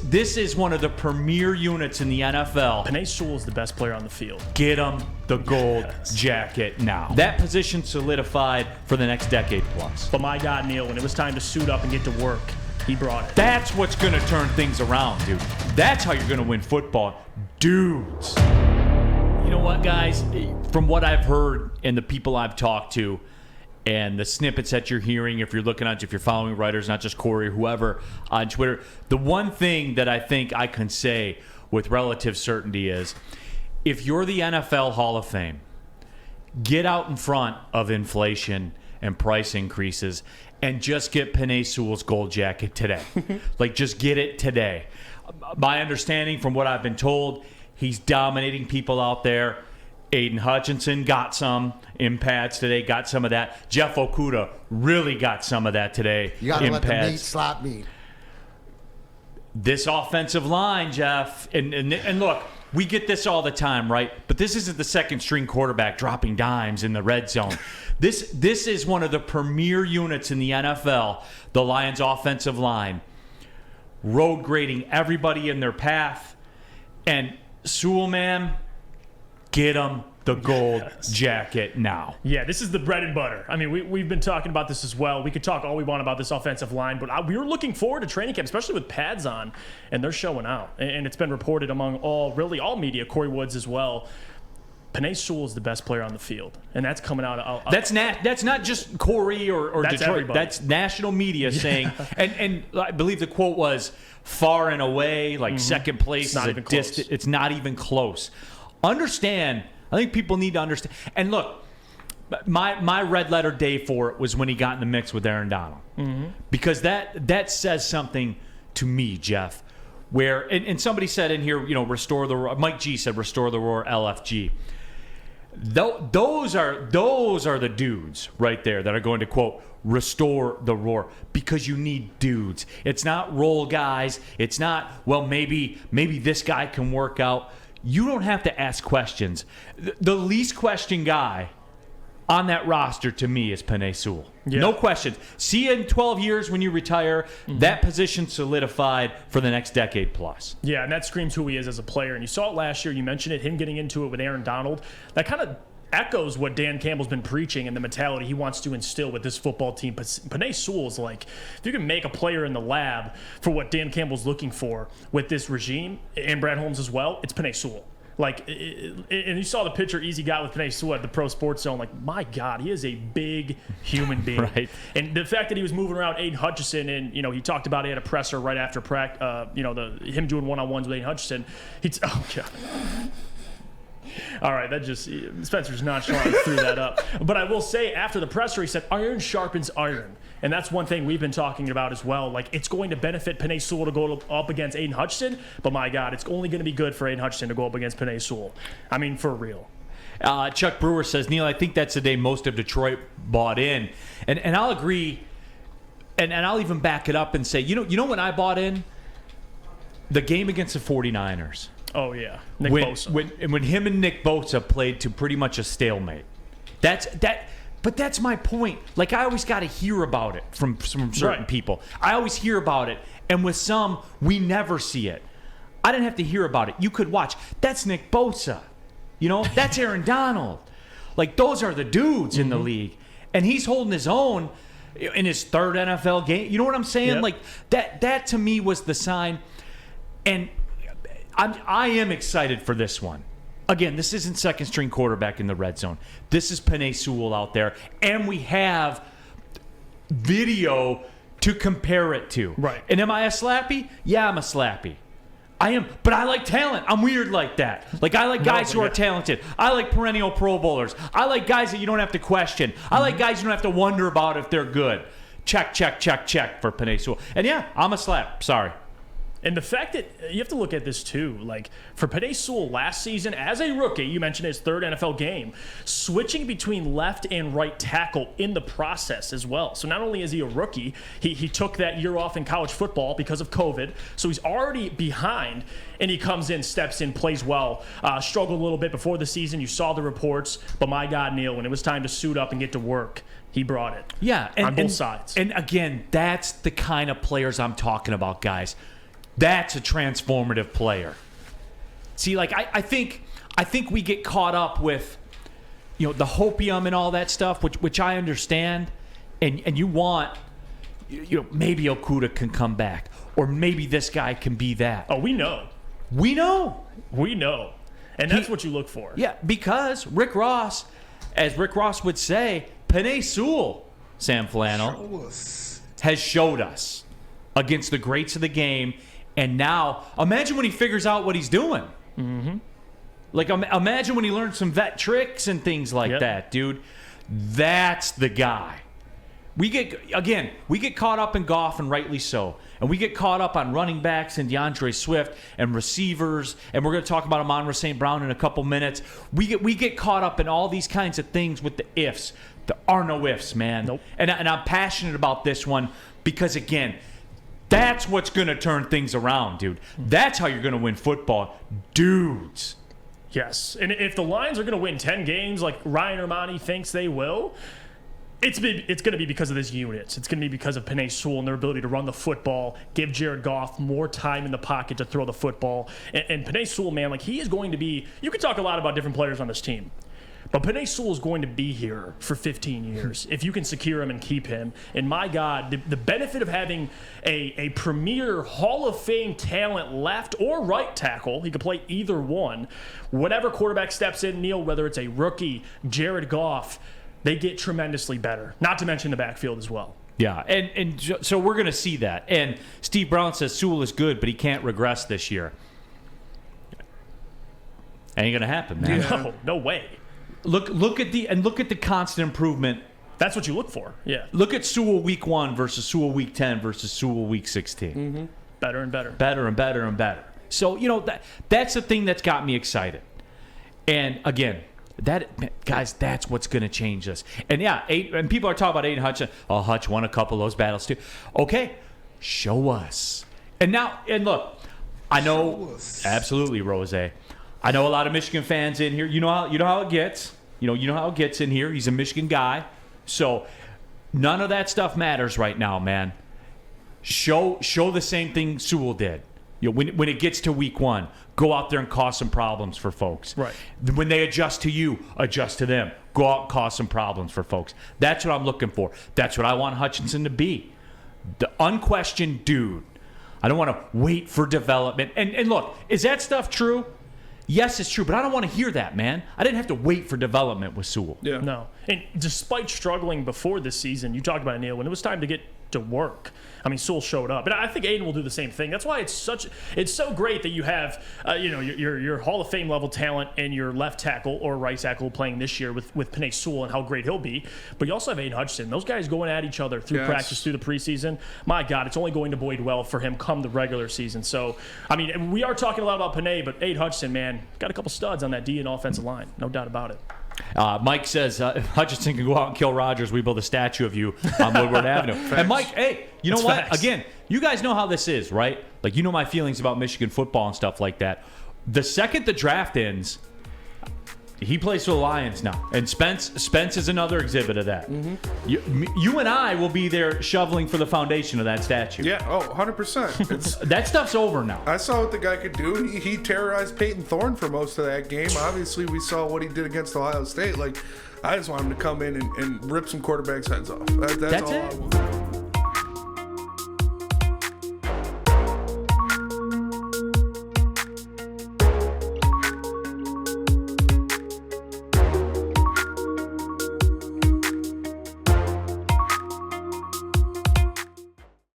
This is one of the premier units in the NFL. Penei Sewell is the best player on the field. Get him the gold jacket now. That position solidified for the next decade plus. But my God, Neil, when it was time to suit up and get to work, he brought it. That's what's going to turn things around, dude. That's how you're going to win football. Dudes. You know what, guys? From what I've heard and the people I've talked to and the snippets that you're hearing, if you're following writers, not just Corey or whoever on Twitter, the one thing that I think I can say with relative certainty is if you're the NFL Hall of Fame, get out in front of inflation and price increases and just get Penei Sewell's gold jacket today. Just get it today. My understanding from what I've been told, he's dominating people out there. Aiden Hutchinson got some in pads today, got some of that. Jeff Okudah really got some of that today. You got to let pads. the meat slap meat. This offensive line, Jeff, and look, we get this all the time, right? But this isn't the second string quarterback dropping dimes in the red zone. This is one of the premier units in the NFL, the Lions offensive line. Road grading everybody in their path. And Sewell, man, get him the gold jacket now. Yeah, this is the bread and butter. I mean, we've been talking about this as well. We could talk all we want about this offensive line, but we were looking forward to training camp, especially with pads on, and they're showing out. And it's been reported among all media, Corey Woods as well. Penei Sewell is the best player on the field, and that's coming out. That's not just Corey or that's Detroit. Everybody. That's national media saying, and I believe the quote was far and away, second place. It's not even close. Understand. I think people need to understand. And look, my red letter day for it was when he got in the mix with Aaron Donald, because that says something to me, Jeff. Where and somebody said in here, restore the roar. Mike G said restore the roar, LFG. Those are the dudes right there that are going to quote restore the roar, because you need dudes. It's not role guys. It's not, well, maybe this guy can work out. You don't have to ask questions. The least question guy on that roster to me is Penei Sewell. Yeah. No questions. See you in 12 years when you retire. That position solidified for the next decade plus. Yeah, and that screams who he is as a player. And you saw it last year. You mentioned it, him getting into it with Aaron Donald. That kind of echoes what Dan Campbell's been preaching and the mentality he wants to instill with this football team. But Penei Sewell's like, if you can make a player in the lab for what Dan Campbell's looking for with this regime, and Brad Holmes as well, it's Penei Sewell. And you saw the picture Easy got with Penei Sewell at the Pro Sports Zone. Like, my God, he is a big human being. Right. And the fact that he was moving around Aiden Hutchinson, and he talked about he had a presser right after practice. Him doing one-on-ones with Aiden Hutchinson. Oh God. All right, Spencer's nonchalant threw that up. But I will say, after the presser, he said, iron sharpens iron. And that's one thing we've been talking about as well. Like, it's going to benefit Penei Sewell to go up against Aiden Hutchinson, but my God, it's only going to be good for Aiden Hutchinson to go up against Penei Sewell. I mean, for real. Chuck Brewer says, Neil, I think that's the day most of Detroit bought in. And I'll agree, and I'll even back it up and say, you know when I bought in? The game against the 49ers. Oh, yeah. Nick Bosa. When him and Nick Bosa played to pretty much a stalemate. But that's my point. Like, I always got to hear about it from certain people. I always hear about it. And with some, we never see it. I didn't have to hear about it. You could watch. That's Nick Bosa. That's Aaron Donald. Like, those are the dudes in the league. And he's holding his own in his third NFL game. You know what I'm saying? Yep. Like, that to me was the sign. And I am excited for this one. Again, this isn't second string quarterback in the red zone. This is Penei Sewell out there, and we have video to compare it to. Right. And am I a slappy? Yeah, I'm a slappy. I am, but I like talent. I'm weird like that. Like, I like guys who are talented. I like perennial Pro Bowlers. I like guys that you don't have to question. I like guys you don't have to wonder about if they're good. Check for Penei Sewell. And yeah, I'm a slap. Sorry. And the fact that you have to look at this too, like for Penei Sewell last season as a rookie, you mentioned his third NFL game, switching between left and right tackle in the process as well. So not only is he a rookie, he took that year off in college football because of COVID, so he's already behind, and he comes in, steps in, plays well. Struggled a little bit before the season. You saw the reports, but my God, Neil, when it was time to suit up and get to work, he brought it. Yeah, on both sides. And again, that's the kind of players I'm talking about, guys. That's a transformative player. See, like I think we get caught up with, the hopium and all that stuff, which I understand, and you want, maybe Okudah can come back, or maybe this guy can be that. Oh, we know. And that's what you look for. Yeah, because Rick Ross, as Rick Ross would say, Penei Sewell, Sam Flannel, has showed us against the greats of the game. And now, imagine when he figures out what he's doing. Mm-hmm. Like, imagine when he learns some vet tricks and things like that, dude. That's the guy. We get caught up in Goff, and rightly so. And we get caught up on running backs and DeAndre Swift and receivers. And we're going to talk about Amon-Ra St. Brown in a couple minutes. We get caught up in all these kinds of things with the ifs. There are no ifs, man. Nope. And I'm passionate about this one because, again, that's what's going to turn things around, dude. That's how you're going to win football. Dudes. Yes. And if the Lions are going to win 10 games like Ryan Armani thinks they will, it's going to be because of this unit. It's going to be because of Penei Sewell and their ability to run the football, give Jared Goff more time in the pocket to throw the football. And Penei Sewell, man, like he is going to be – you can talk a lot about different players on this team. But Penei Sewell is going to be here for 15 years if you can secure him and keep him. And my God, the benefit of having a premier Hall of Fame talent left or right tackle, he could play either one. Whatever quarterback steps in, Neil, whether it's a rookie, Jared Goff, they get tremendously better. Not to mention the backfield as well. Yeah, and so we're going to see that. And Steve Brown says Sewell is good, but he can't regress this year. Ain't going to happen, man. Yeah. No way. Look at the constant improvement. That's what you look for. Yeah. Look at Sewell week 1 versus Sewell week 10 versus Sewell week 16. Mm-hmm. Better and better. Better and better and better. So, that's the thing that's got me excited. And again, guys, that's what's going to change us. And yeah, and people are talking about Aiden Hutchinson. Oh, Hutch won a couple of those battles too. Okay, show us. And look, I know absolutely, Rose. I know a lot of Michigan fans in here. You know how it gets. You know how it gets in here. He's a Michigan guy. So none of that stuff matters right now, man. Show the same thing Sewell did. When it gets to week 1, go out there and cause some problems for folks. Right. When they adjust to you, adjust to them. Go out and cause some problems for folks. That's what I'm looking for. That's what I want Hutchinson to be. The unquestioned dude. I don't want to wait for development. And look, is that stuff true? Yes, it's true, but I don't want to hear that, man. I didn't have to wait for development with Sewell. Yeah. No. And despite struggling before this season, you talked about it, Neil, when it was time to get to work, I mean, Sewell showed up. And I think Aiden will do the same thing. That's why it's so great that you have your Hall of Fame level talent and your left tackle or right tackle playing this year with Penei Sewell and how great he'll be. But you also have Aiden Hutchinson. Those guys going at each other through practice, through the preseason. My God, it's only going to bode well for him come the regular season. So, I mean, we are talking a lot about Penei, but Aiden Hutchinson, man, got a couple studs on that D and offensive line. No doubt about it. Mike says, if Hutchinson can go out and kill Rodgers, we build a statue of you on Woodward Avenue. And Mike, hey, you know what? Facts. Again, you guys know how this is, right? Like, you know my feelings about Michigan football and stuff like that. The second the draft ends, he plays for the Lions now. And Spence is another exhibit of that. Mm-hmm. You and I will be there shoveling for the foundation of that statue. Yeah, 100%. That stuff's over now. I saw what the guy could do. He terrorized Peyton Thorne for most of that game. Obviously, we saw what he did against Ohio State. Like, I just want him to come in and rip some quarterbacks' heads off. That's all it. I want.